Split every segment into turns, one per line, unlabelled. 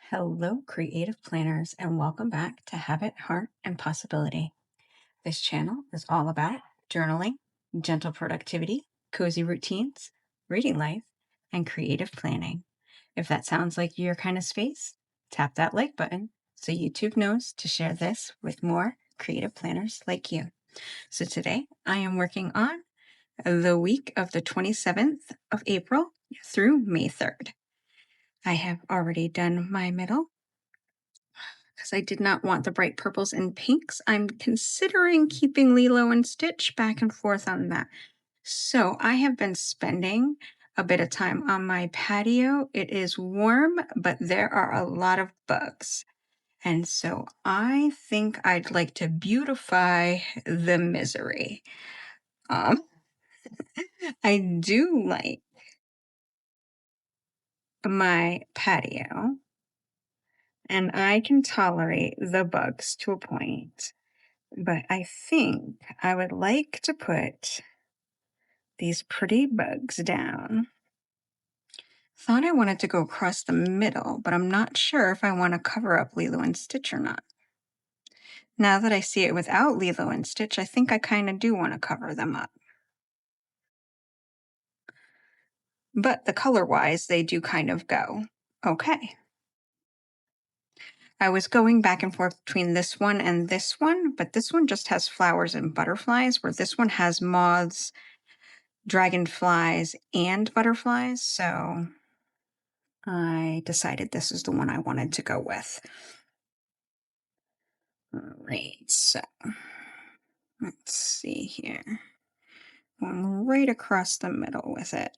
Hello, creative planners, and welcome back to Habit, Heart, and Possibility. This channel is all about journaling, gentle productivity, cozy routines, reading life, and creative planning. If that sounds like your kind of space, tap that like button so YouTube knows to share this with more creative planners like you. So today I am working on the week of the 27th of April through May 3rd. I have already done my middle because I did not want the bright purples and pinks. I'm considering keeping Lilo and Stitch back and forth on that. So I have been spending a bit of time on my patio. It is warm, but there are a lot of bugs. And so I think I'd like to beautify the misery. Um, I do like my patio, and I can tolerate the bugs to a point. But I think I would like to put these pretty bugs down. Thought I wanted to go across the middle, but I'm not sure if I want to cover up Lilo and Stitch or not. Now that I see it without Lilo and Stitch, I think I kind of do want to cover them up. But the color-wise, they do kind of go. Okay. I was going back and forth between this one and this one, but this one just has flowers and butterflies, where this one has moths, dragonflies, and butterflies. So I decided this is the one I wanted to go with. All right, so let's see here. Going right across the middle with it.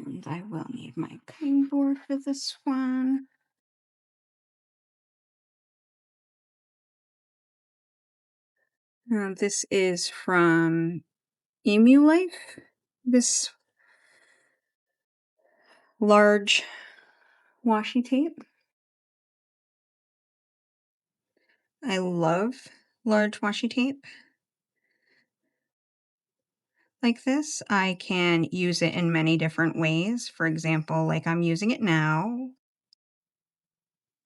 And I will need my cutting board for this one. This is from Emoolife. This large washi tape. I love large washi tape like this. I can use it in many different ways. For example, like I'm using it now,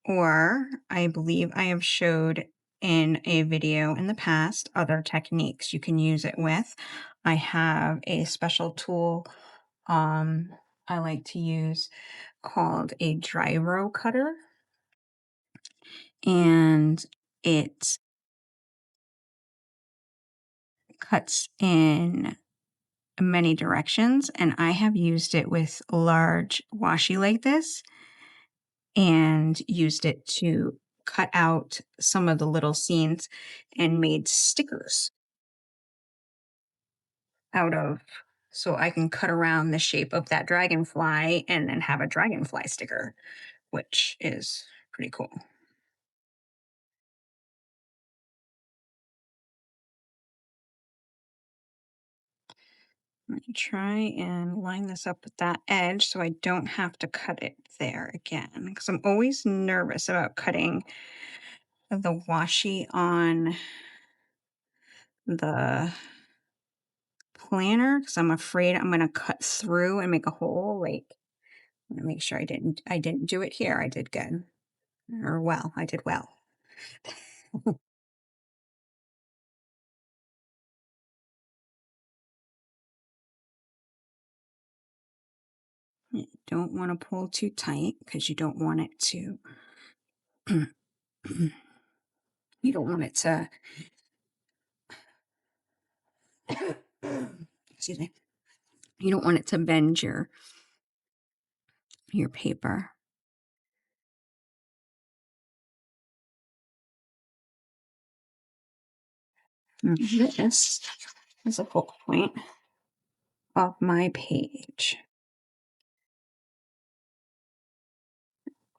or I believe I have showed in a video in the past other techniques you can use it with. I have a special tool I like to use called a dry row cutter, and it cuts in many directions, and I have used it with large washi like this and used it to cut out some of the little scenes and made stickers out of, so I can cut around the shape of that dragonfly and then have a dragonfly sticker, which is pretty cool. Let me try and line this up with that edge so I don't have to cut it there again, because I'm always nervous about cutting the washi on the planner because I'm afraid I'm going to cut through and make a hole. Like, I'm going to make sure I didn't do it here. I did good. Or well, I did well. You don't want to pull too tight because you don't want it to you don't want it to excuse me. You don't want it to bend your paper. This is a focal point of my page.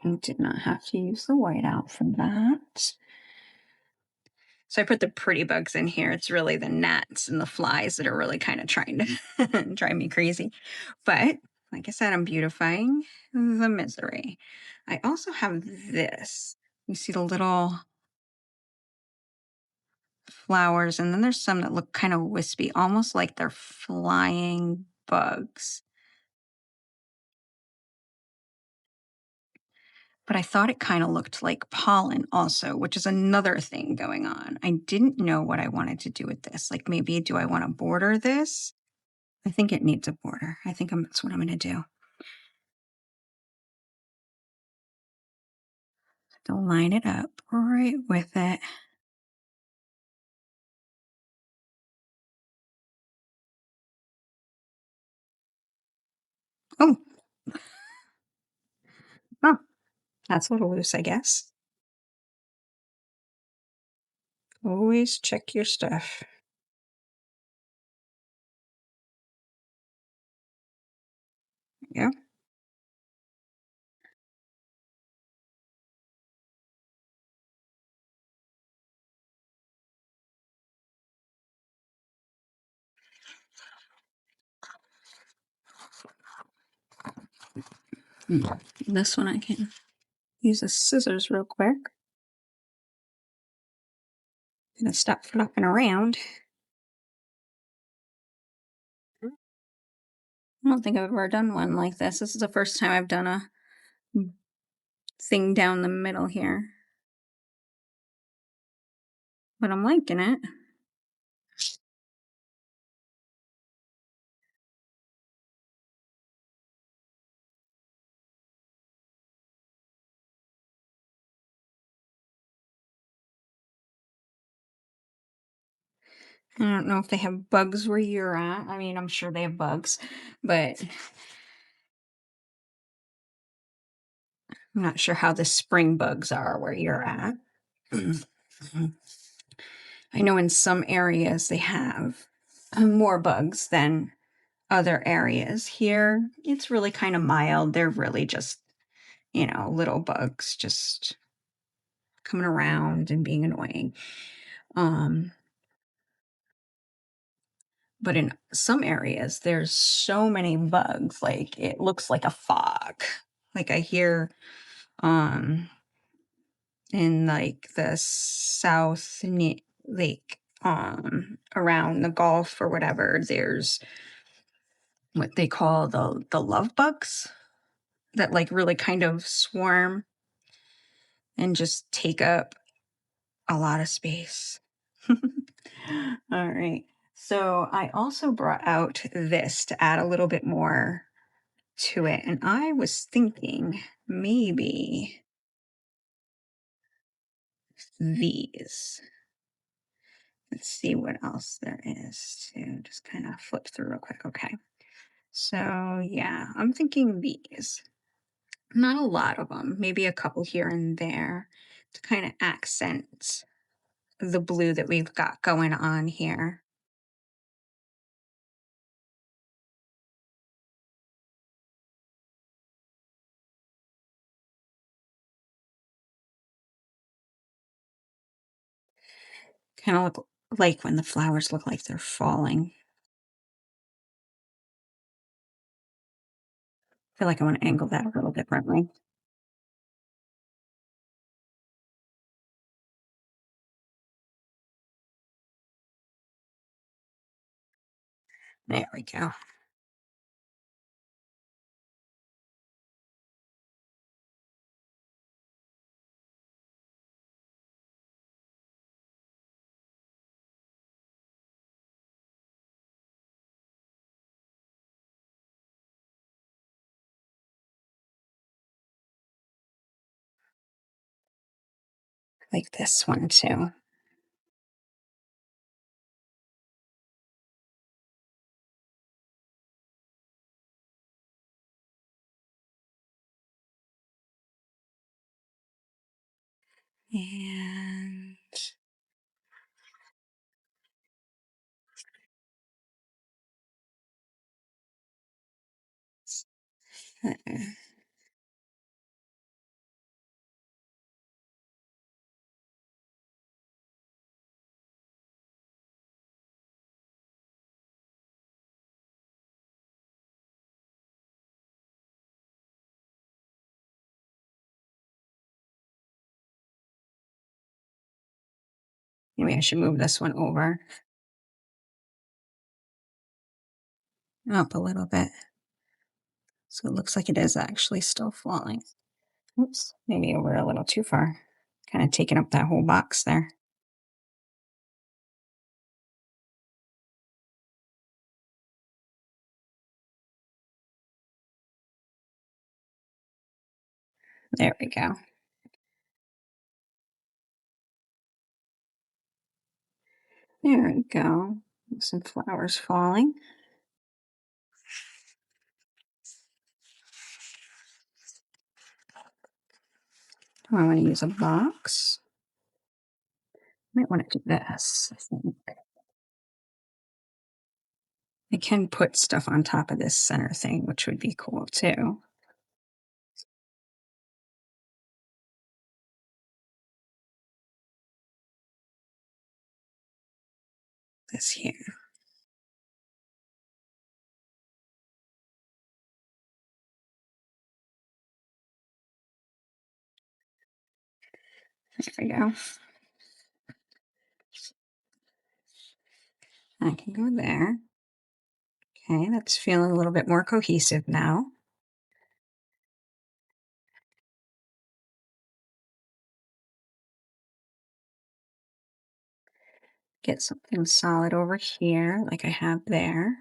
I did not have to use the whiteout for that. So I put the pretty bugs in here. It's really the gnats and the flies that are really kind of trying to drive me crazy. But like I said, I'm beautifying the misery. I also have this. You see the little flowers, and then there's some that look kind of wispy, almost like they're flying bugs. But I thought it kind of looked like pollen also, which is another thing going on. I didn't know what I wanted to do with this. Like maybe do I want to border this? I think it needs a border. I think that's what I'm going to do. To line it up right with it. Oh, oh, that's a little loose, I guess. Always check your stuff. Yeah. This one I can use the scissors real quick. Gonna stop flopping around. I don't think I've ever done one like this. This is the first time I've done a thing down the middle here. But I'm liking it. I don't know if they have bugs where you're at. I mean, I'm sure they have bugs, but I'm not sure how the spring bugs are where you're at. I know in some areas they have more bugs than other areas. Here, it's really kind of mild. They're really just, little bugs just coming around and being annoying. Um, but in some areas, there's so many bugs, like it looks like a fog. Like I hear um in like the like around the Gulf or whatever, there's what they call the love bugs that like really kind of swarm and just take up a lot of space. All right. So I also brought out this to add a little bit more to it. And I was thinking maybe these. Let's see what else there is to just kind of flip through real quick. Okay. So yeah, I'm thinking these. Not a lot of them, maybe a couple here and there to kind of accent the blue that we've got going on here. Kind of look like when the flowers look like they're falling. I feel like I want to angle that a little differently. There we go. Like this one too. And uh, Maybe I should move this one over up a little bit. So it looks like it is actually still falling. Oops, maybe over a little too far. Kind of taking up that whole box there. There we go. There we go. Some flowers falling. Do I want to use a box? Might want to do this, I think. I can put stuff on top of this center thing, which would be cool too. This here. There we go. I can go there. Okay, that's feeling a little bit more cohesive now. Get something solid over here, like I have there.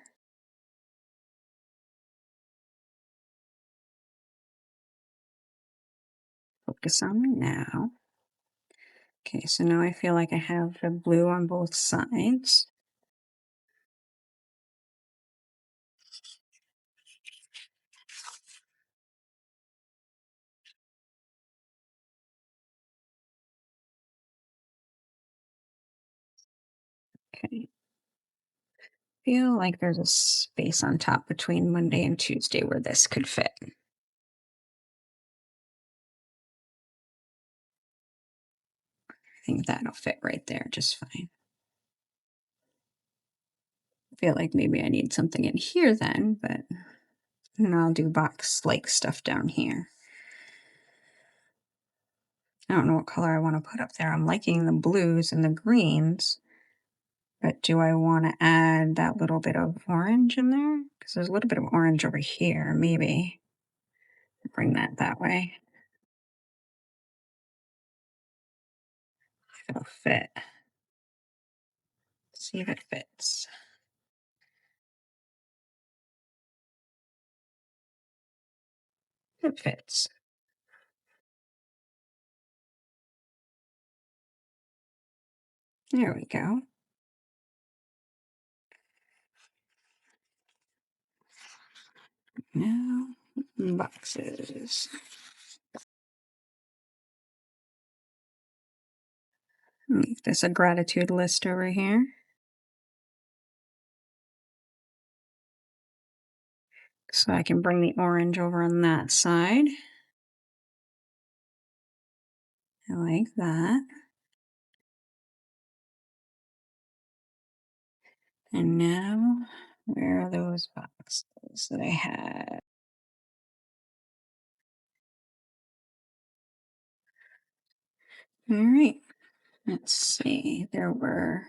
Focus on me now. Okay, so now I feel like I have the blue on both sides. Okay. Feel like there's a space on top between Monday and Tuesday where this could fit. I think that'll fit right there just fine. I feel like maybe I need something in here then, but and I'll do box-like stuff down here. I don't know what color I want to put up there. I'm liking the blues and the greens, but do I want to add that little bit of orange in there? Because there's a little bit of orange over here, maybe. Bring that way. If it'll fit. See if it fits. It fits. There we go. Now, boxes. Make this a gratitude list over here. So I can bring the orange over on that side. I like that. And now, where are those boxes that I had? All right, let's see. There were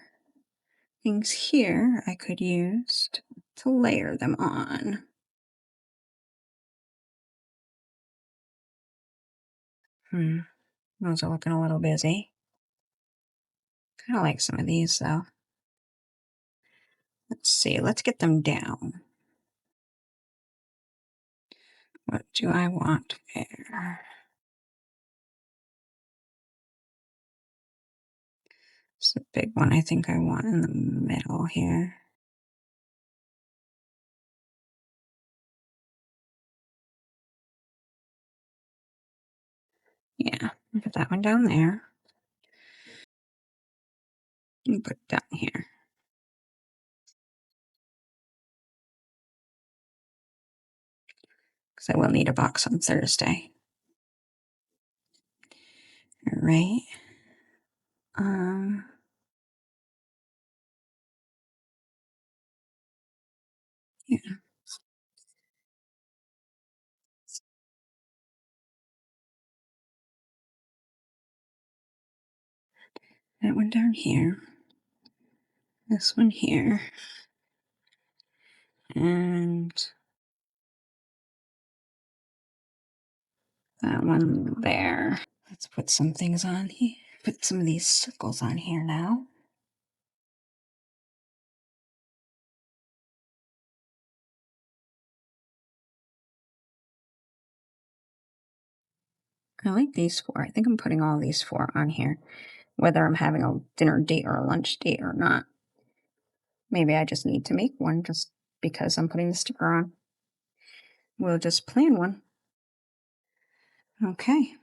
things here I could use to layer them on. Those are looking a little busy. Kind of like some of these though. Let's see, let's get them down. What do I want there? It's a big one I think I want in the middle here. Yeah, put that one down there. And put it down here. Because I will need a box on Thursday. All right. Yeah. That one down here. This one here. And that one there. Let's put some things on here. Put some of these circles on here now. I like these 4. I think I'm putting all these 4 on here, whether I'm having a dinner date or a lunch date or not. Maybe I just need to make one just because I'm putting the sticker on. We'll just plan one. Okay.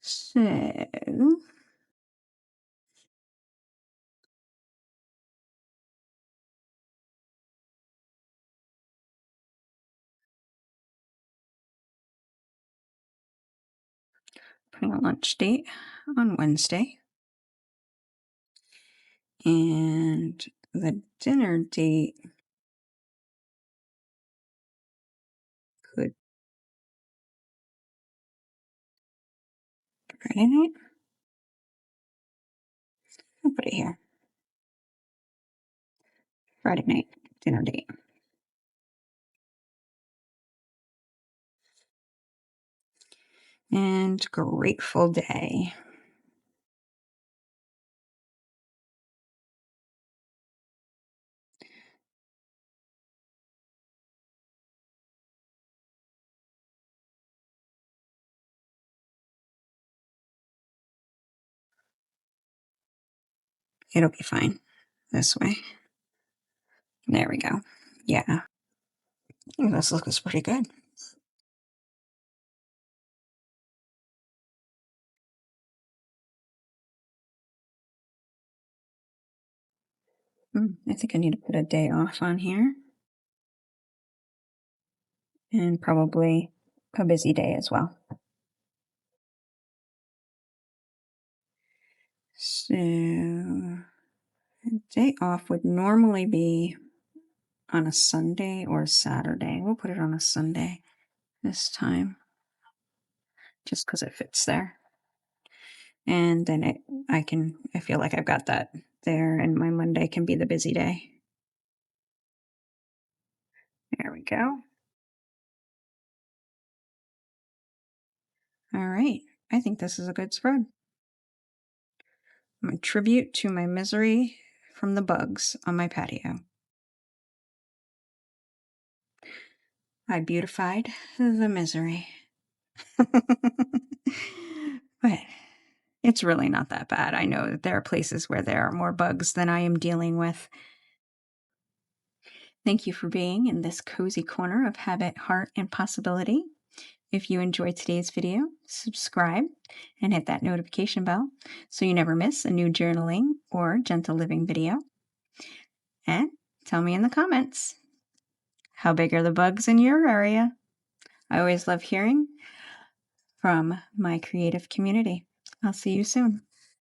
So, putting a lunch date on Wednesday. And the dinner date could Friday night. I'll put it here. Friday night dinner date. And Grateful Day. It'll be fine this way. There we go. Yeah. This looks pretty good. I think I need to put a day off on here. And probably a busy day as well. So, a day off would normally be on a Sunday or a Saturday. We'll put it on a Sunday this time, just because it fits there. And then I feel like I've got that there, and my Monday can be the busy day. There we go. All right. I think this is a good spread. A tribute to my misery from the bugs on my patio. I beautified the misery. But it's really not that bad. I know that there are places where there are more bugs than I am dealing with. Thank you for being in this cozy corner of habit, heart, and possibility. If you enjoyed today's video, subscribe and hit that notification bell so you never miss a new journaling or gentle living video. And tell me in the comments, how big are the bugs in your area? I always love hearing from my creative community. I'll see you soon.